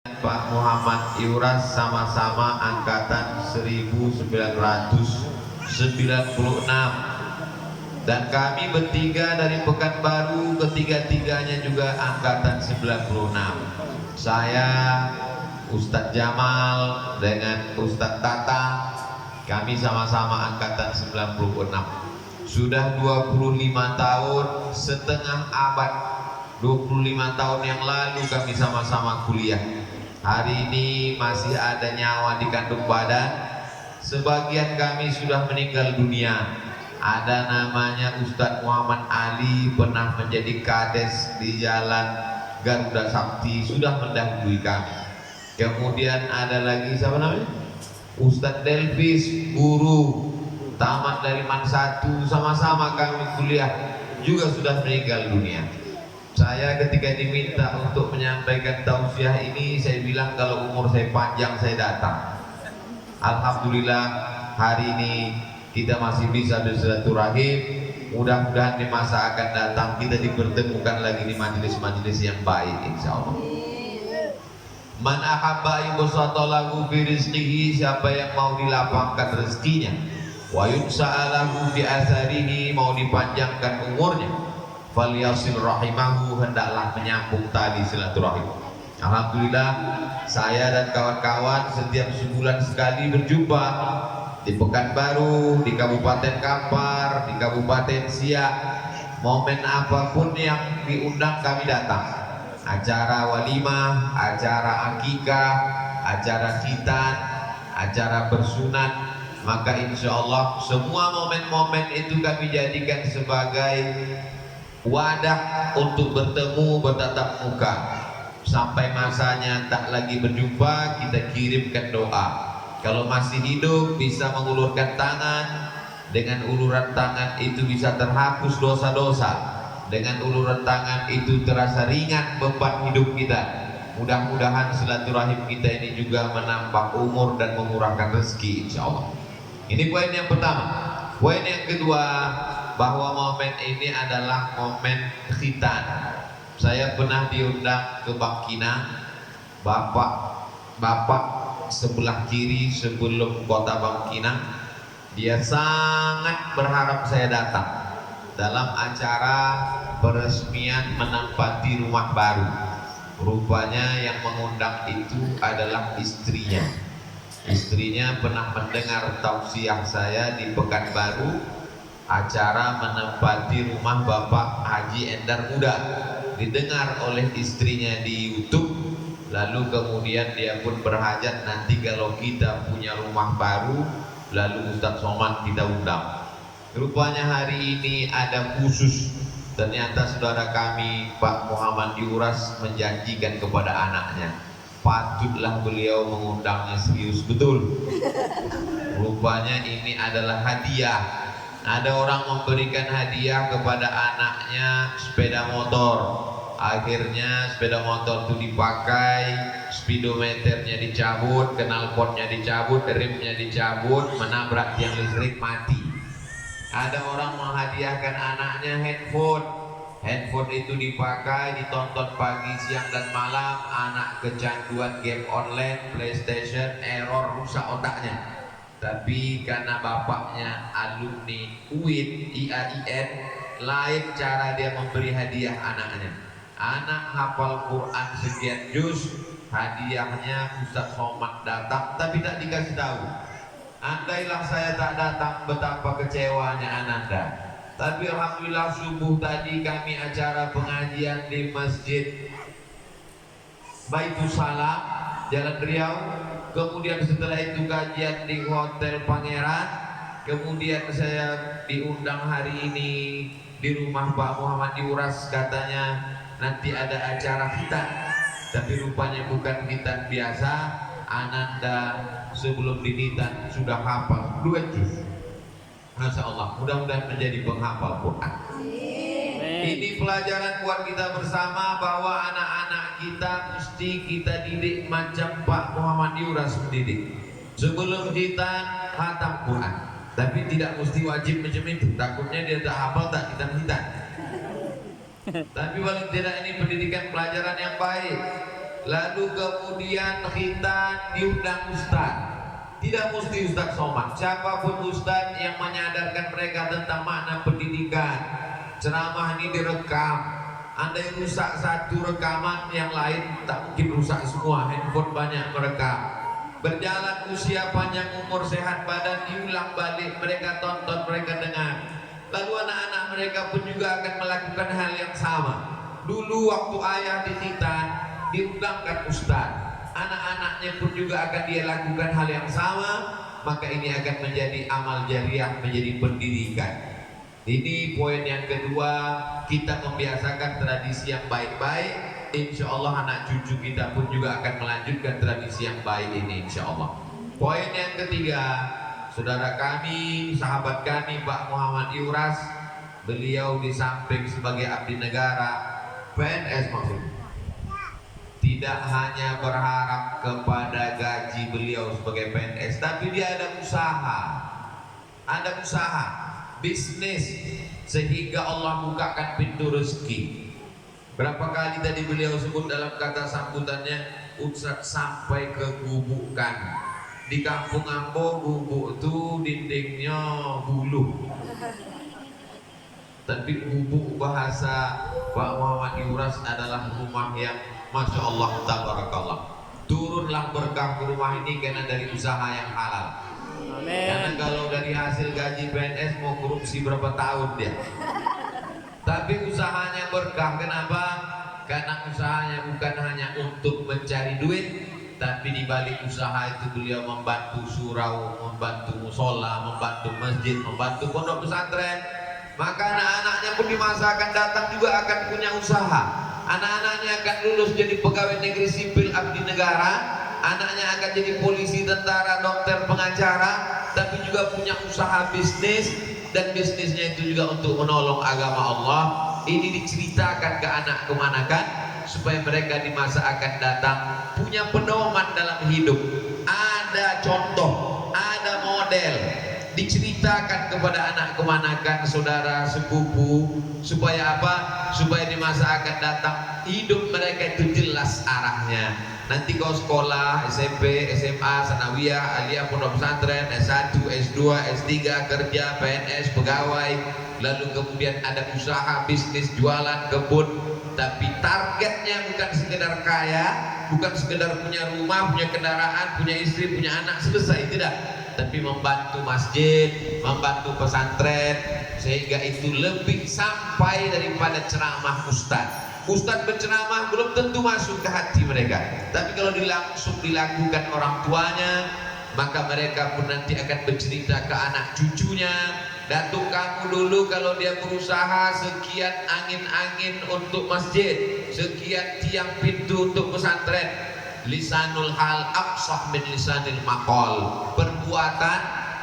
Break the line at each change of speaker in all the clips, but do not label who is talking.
Pak Muhammad Iuras sama-sama angkatan 1996 dan kami bertiga dari Pekanbaru, ketiga-tiganya juga angkatan 96. Saya Ustadz Jamal dengan Ustadz Tata, kami sama-sama angkatan 96. Sudah 25 tahun, setengah abad, 25 tahun yang lalu kami sama-sama kuliah. Hari ini masih ada nyawa di kandung badan. Sebagian kami sudah meninggal dunia. Ada namanya Ustadz Muhammad Ali, pernah menjadi kades di jalan Garuda Sakti, sudah mendahului kami. Kemudian ada lagi siapa namanya? Ustadz Delvis, guru tamat dari Man 1, sama-sama kami kuliah, juga sudah meninggal dunia. Saya ketika diminta untuk menyampaikan tausiah ini, saya bilang kalau umur saya panjang saya datang. Alhamdulillah hari ini kita masih bisa bersilaturahim. Mudah-mudahan di masa akan datang kita dipertemukan lagi di majelis-majelis yang baik, insya Allah. Man ahabba yubsata lahu fi rizqihi, siapa yang mau dilapangkan rezekinya, wa yunsa'alahu fi atharihi, mau dipanjangkan umurnya, falyasil rahimahu, hendaklah menyambung tali silaturahim. Alhamdulillah saya dan kawan-kawan setiap sebulan sekali berjumpa di Pekanbaru, di Kabupaten Kampar, di Kabupaten Siak. Momen apapun yang diundang kami datang. Acara walimah, acara akikah, acara khitan, acara bersunat, maka insya Allah semua momen-momen itu kami jadikan sebagai wadah untuk bertemu, bertatap muka. Sampai masanya tak lagi berjumpa, kita kirimkan doa. Kalau masih hidup bisa mengulurkan tangan. Dengan uluran tangan itu bisa terhapus dosa-dosa. Dengan uluran tangan itu terasa ringan beban hidup kita. Mudah-mudahan silaturahim kita ini juga menambah umur dan memurahkan rezeki, insya Allah. Ini poin yang pertama. Poin yang kedua, bahwa momen ini adalah momen khitan. Saya pernah diundang ke Bangkinang. Bapak sebelah kiri sebelum kota Bangkinang, dia sangat berharap saya datang dalam acara peresmian menempati rumah baru. Rupanya yang mengundang itu adalah istrinya. Istrinya pernah mendengar tausiah saya di Pekanbaru, acara menempati rumah Bapak Haji Endar Muda, didengar oleh istrinya di YouTube. Lalu kemudian dia pun berhajat, nanti kalau kita punya rumah baru, lalu Ustadz Somad kita undang. Rupanya hari ini ada khusus. Ternyata saudara kami Pak Muhammad Iuras menjanjikan kepada anaknya, patutlah beliau mengundangnya serius betul. Rupanya ini adalah hadiah. Ada orang memberikan hadiah kepada anaknya sepeda motor. Akhirnya sepeda motor itu dipakai, speedometernya dicabut, knalpotnya dicabut, remnya dicabut, menabrak tiang listrik, mati. Ada orang menghadiahkan anaknya handphone. Handphone itu dipakai, ditonton pagi, siang dan malam. Anak kecanduan game online, PlayStation, error, rusak otaknya. Tapi karena bapaknya alumni UIN, IAIN, lain cara dia memberi hadiah anaknya. Anak hafal Quran sekian juz, hadiahnya Ustadz Somad datang tapi tak dikasih tahu. Andailah saya tak datang, betapa kecewanya ananda. Tapi alhamdulillah subuh tadi kami acara pengajian di Masjid Baitus Salam, Jalan Riau. Kemudian setelah itu kajian di Hotel Pangeran. Kemudian saya diundang hari ini di rumah Pak Muhammad Iuras, katanya nanti ada acara khitan. Tapi rupanya bukan khitan biasa. Ananda sebelum dinitan sudah hafal 2 juz. Masya Allah, mudah-mudahan menjadi penghafal Quran. Ini pelajaran buat kita bersama bahwa anak-anak kita mesti kita didik macam Pak Muhammad Iuras mendidik. Sebelum khitan khatam Quran, tapi tidak mesti wajib macam itu. Takutnya dia tak hafal tak khitan. Tapi paling tidak ini pendidikan pelajaran yang baik. lalu kemudian khitan diundang ustaz. Tidak mesti Ustaz Somad, siapapun Ustaz yang menyadarkan mereka tentang makna pendidikan. Ceramah ini direkam. Andai rusak satu rekaman, yang lain tak mungkin rusak semua. Handphone banyak merekam. Berjalan usia, panjang umur, sehat badan, diulang balik, mereka tonton, mereka dengar. Lalu anak-anak mereka pun juga akan melakukan hal yang sama. Dulu waktu ayah di khitan, diundangkan Ustaz, anak-anaknya pun juga akan dia lakukan hal yang sama, maka ini akan menjadi amal jariah, menjadi pendidikan. Ini poin yang kedua, kita membiasakan tradisi yang baik-baik. Insya Allah anak cucu kita pun juga akan melanjutkan tradisi yang baik ini, insya Allah. Poin yang ketiga, saudara kami, sahabat kami Pak Muhammad Iuras, beliau di samping sebagai abdi negara, PNS maksudnya, tidak hanya berharap kepada gaji beliau sebagai PNS, tapi dia ada usaha, bisnis, sehingga Allah bukakan pintu rezeki. Berapa kali tadi beliau sebut dalam kata sambutannya, Ustaz sampai ke gubukan. Di kampung Ambo gubuk itu dindingnya bulu, tapi gubuk bahasa Pak Muhammad Iuras adalah rumah yang Masya Allah, tabarakallah. Turunlah berkah ke rumah ini karena dari usaha yang halal. Amin. Karena kalau dari hasil gaji PNS mau korupsi berapa tahun dia. Tapi usahanya berkah. Kenapa? Karena usahanya bukan hanya untuk mencari duit, tapi di balik usaha itu beliau membantu surau, membantu musola, membantu masjid, membantu pondok pesantren. Maka anak-anaknya pun di masa akan datang juga akan punya usaha. Anak-anaknya akan lulus jadi pegawai negeri sipil abdi negara, anaknya akan jadi polisi, tentara, dokter, pengacara, tapi juga punya usaha bisnis, dan bisnisnya itu juga untuk menolong agama Allah. Ini diceritakan ke anak kemanakan supaya mereka di masa akan datang punya pedoman dalam hidup, ada contoh, ada model, diceritakan kepada anak kemanakan, saudara, sepupu, supaya apa? Supaya di masa akan datang hidup mereka itu jelas arahnya. Nanti kau sekolah, SMP, SMA, sanawiyah, aliyah, pondok pesantren, S1, S2, S3, kerja, PNS, pegawai, lalu kemudian ada usaha, bisnis, jualan, kebun, tapi targetnya bukan sekedar kaya, bukan sekedar punya rumah, punya kendaraan, punya istri, punya anak, selesai, tidak, tapi membantu masjid, membantu pesantren, sehingga itu lebih sampai daripada ceramah ustaz. Ustaz berceramah belum tentu masuk ke hati mereka, tapi kalau langsung dilakukan orang tuanya, maka mereka pun nanti akan bercerita ke anak cucunya. Datuk kamu dulu kalau dia berusaha sekian angin-angin untuk masjid, sekian tiang pintu untuk pesantren. Lisanul hal aqsah min lisanil maqal. Perbuatan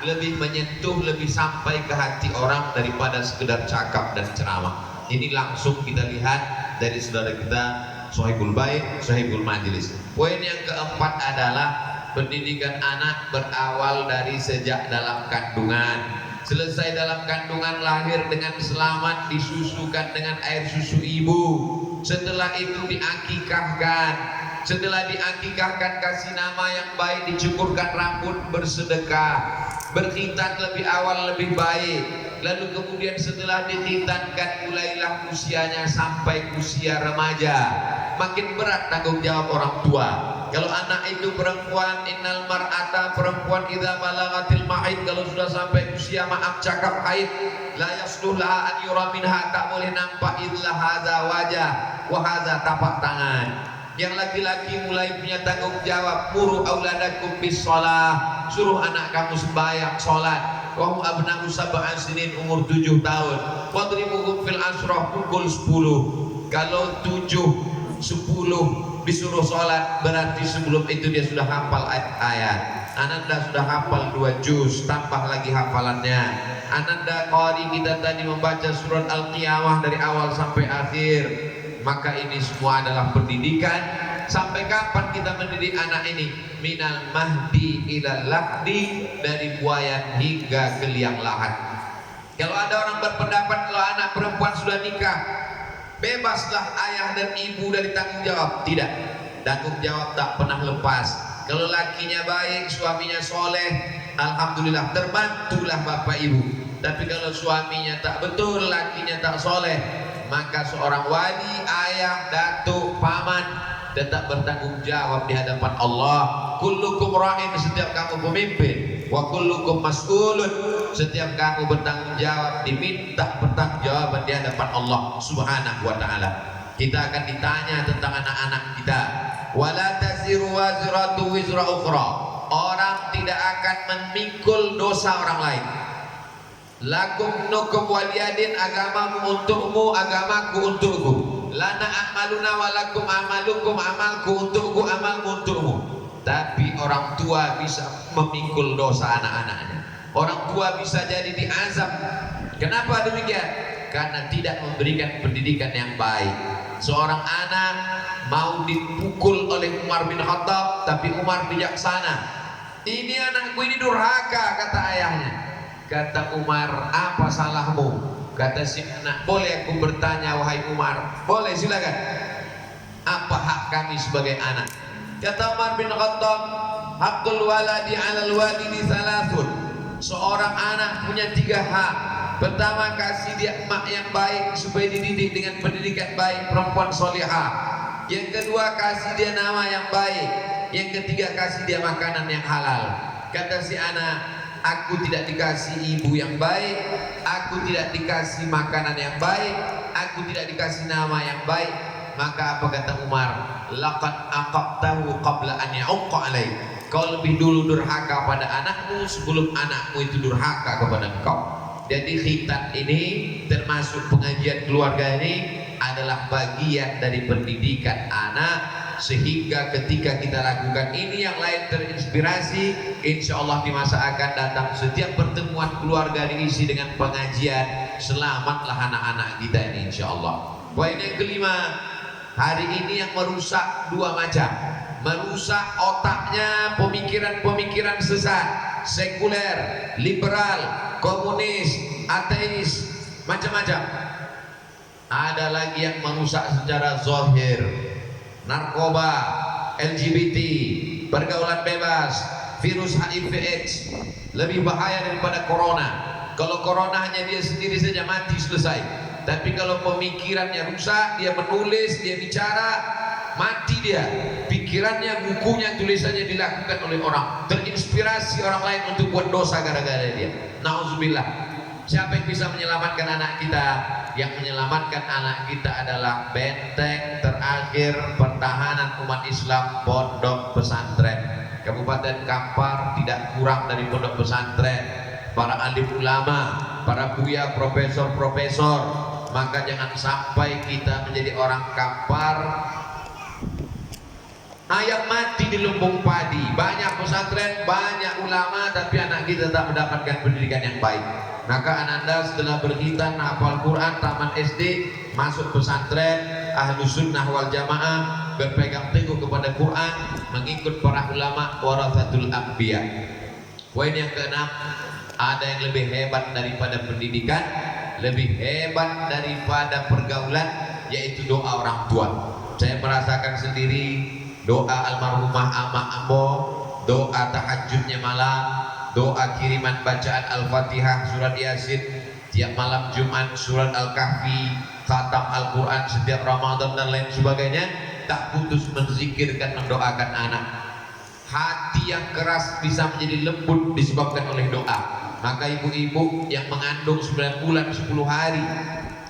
lebih menyentuh, lebih sampai ke hati orang daripada sekedar cakap dan ceramah. Ini langsung kita lihat dari saudara kita Sohibul Bait, Sohibul Majlis. Poin yang keempat adalah pendidikan anak berawal dari sejak dalam kandungan. Selesai dalam kandungan, lahir dengan selamat, disusukan dengan air susu ibu. Setelah itu diakikahkan. Setelah diakikahkan, kasih nama yang baik, dicukurkan rambut, bersedekah, berkhitan lebih awal lebih baik. Lalu kemudian setelah dikhitankan, mulailah usianya sampai usia remaja. Makin berat tanggung jawab orang tua. Kalau anak itu perempuan, innal mar'ata, perempuan idza balagatil mahid, kalau sudah sampai usia maaf cakap haid, la yasluh laha an yura minha, tak boleh nampak illa hadza wajah wa hadza tapak tangan. Yang laki-laki mulai punya tanggung jawab, muru auladakum bis shalah, suruh anak kamu sembahyang salat. Wahum abna'u sab'an sinin, umur 7 tahun. Wadribuhum fil asrah, pukul 10. Kalau 7, 10 disuruh sholat, berarti sebelum itu dia sudah hafal ayat. Ananda sudah hafal 2 juz, tambah lagi hafalannya. Ananda qari kita tadi membaca surat Al-Qiyamah dari awal sampai akhir. Maka ini semua adalah pendidikan. Sampai kapan kita mendidik anak ini? Minal mahdi ilal lahdi, dari buayan hingga ke liang lahat. Kalau ada orang berpendapat kalau anak perempuan sudah nikah, bebaslah ayah dan ibu dari tanggung jawab. Tidak. tanggung jawab tak pernah lepas. Kalau lakinya baik, suaminya soleh, alhamdulillah terbantulah bapak ibu. Tapi kalau suaminya tak betul, lakinya tak soleh, maka seorang wali, ayah, datuk, paman tetap bertanggung jawab di hadapan Allah. Kullukum ra'in, setiap kamu pemimpin, wa kullukum mas'ulun, setiap kamu bertanggung jawab, diminta pertanggungjawaban di hadapan Allah Subhanahu wa taala. Kita akan ditanya tentang anak-anak kita. Wala taziru wazratu wizra ukhra. Orang tidak akan memikul dosa orang lain. Lakum nukum waliyadin, agamamu untukmu, agamaku untukku. Lana amaluna walakum amalukum, amalku untukku, amalmu untukmu. Tapi orang tua bisa memikul dosa anak-anaknya. Orang tua bisa jadi diazab. Kenapa demikian? Karena tidak memberikan pendidikan yang baik. Seorang anak mau dipukul oleh Umar bin Khattab, tapi Umar bijaksana. Ini anakku ini durhaka, kata ayahnya. Kata Umar, apa salahmu? Kata si anak, boleh aku bertanya wahai Umar? Boleh, silakan. Apa hak kami sebagai anak? Kata Umar bin Khattab, haqqul waladi 'alal walidi salasun. Seorang anak punya 3 hak. Pertama, kasih dia emak yang baik supaya dididik dengan pendidikan baik, perempuan solihah. Yang kedua, kasih dia nama yang baik. Yang ketiga, kasih dia makanan yang halal. Kata si anak, aku tidak dikasih ibu yang baik, aku tidak dikasih makanan yang baik, aku tidak dikasih nama yang baik. Maka apa kata Umar? Laqad aqabtahu qabla an ya'uqqa alaik. Kau lebih dulu durhaka pada anakmu sebelum anakmu itu durhaka kepada engkau. Jadi khitan ini termasuk pengajian keluarga ini adalah bagian dari pendidikan anak, sehingga ketika kita lakukan ini yang lain terinspirasi. Insya Allah di masa akan datang setiap pertemuan keluarga diisi dengan pengajian. Selamatlah anak-anak kita ini insya Allah. Poin yang kelima, hari ini yang merusak 2 macam. Merusak otaknya pemikiran-pemikiran sesat, sekuler, liberal, komunis, ateis, macam-macam. Ada lagi yang merusak secara zahir, narkoba, LGBT, pergaulan bebas, virus HIV/AIDS, lebih bahaya daripada corona. Kalau corona hanya dia sendiri saja mati selesai. Tapi kalau pemikirannya rusak, dia menulis, dia bicara, mati dia. Pikirannya, bukunya, tulisannya dilakukan oleh orang, terinspirasi orang lain untuk buat dosa gara-gara dia. Nauzubillah. Siapa yang bisa menyelamatkan anak kita? Yang menyelamatkan anak kita adalah benteng terakhir pertahanan umat Islam, pondok pesantren. Kabupaten Kampar tidak kurang dari pondok pesantren, para alim ulama, para buya, profesor-profesor. Maka jangan sampai kita menjadi orang Kampar ayam mati di lumbung padi. Banyak pesantren, banyak ulama, tapi anak kita tak mendapatkan pendidikan yang baik. Maka ananda setelah berkhitan, hafal Quran, taman SD, masuk pesantren, ahlus sunnah wal jamaah, berpegang teguh kepada Quran, mengikut para ulama, warathatul anbiya. Poin yang keenam, ada yang lebih hebat daripada pendidikan, lebih hebat daripada pergaulan, yaitu doa orang tua. Saya merasakan sendiri doa almarhumah ama ambo, doa tahajudnya malam, doa kiriman bacaan Al-Fatihah, surat Yasin tiap malam Jumat, surat Al-Kahfi, khatam Al-Quran setiap Ramadan dan lain sebagainya, tak putus menzikirkan, mendoakan anak. Hati yang keras bisa menjadi lembut disebabkan oleh doa. Maka ibu-ibu yang mengandung 9 bulan 10 hari,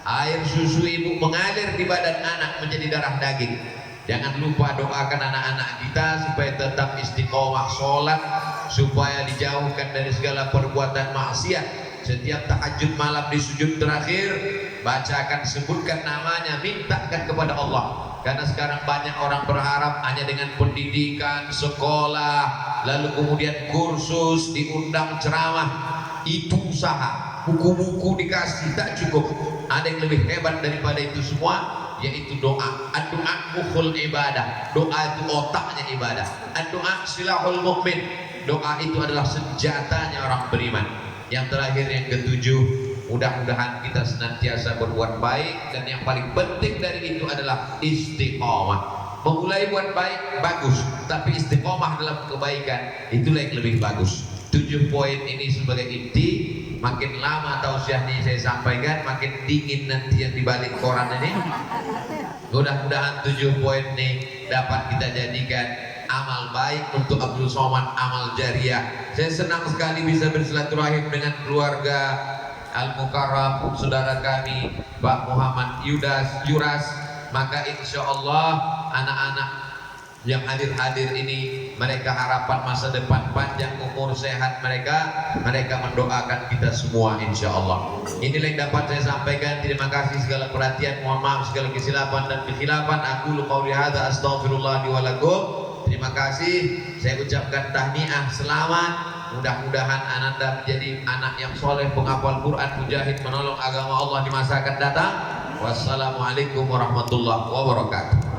air susu ibu mengalir di badan anak menjadi darah daging. Jangan lupa doakan anak-anak kita supaya tetap istiqomah sholat, supaya dijauhkan dari segala perbuatan maksiat. Setiap tahajud malam di sujud terakhir, bacakan, sebutkan namanya, mintakan kepada Allah. Karena sekarang banyak orang berharap hanya dengan pendidikan, sekolah, lalu kemudian kursus, diundang ceramah, itu usaha, buku-buku dikasih, tak cukup. Ada yang lebih hebat daripada itu semua, yaitu doa. Doa mukhul ibadah. Doa itu otaknya ibadah. Doa silahul mukmin. Doa itu adalah senjatanya orang beriman. Yang terakhir, yang ketujuh, mudah-mudahan kita senantiasa berbuat baik, dan yang paling penting dari itu adalah istiqomah. Memulai buat baik bagus, tapi istiqomah dalam kebaikan itulah yang lebih bagus. 7 poin ini sebagai inti. Makin lama tausiah ini saya sampaikan, makin dingin nanti yang dibalik koran ini. Mudah-mudahan 7 poin ini dapat kita jadikan amal baik untuk Abdul Somad, amal jariah. Saya senang sekali bisa bersilaturahim dengan keluarga Al-Mukarram, saudara kami Pak Muhammad Yuras. Maka insya Allah anak-anak yang hadir ini, mereka harapan masa depan panjang umur sehat mereka mendoakan kita semua insya Allah. Inilah yang dapat saya sampaikan. Terima kasih segala perhatian, mohon maaf segala kesilapan dan kekhilafan. Aku qouli hadza astaghfirullah li wa lakum. Terima kasih, saya ucapkan tahniah, selamat. Mudah-mudahan Ananda menjadi anak yang soleh, penghafal Quran, mujahid, menolong agama Allah di masa akan datang. Wassalamualaikum warahmatullahi wabarakatuh.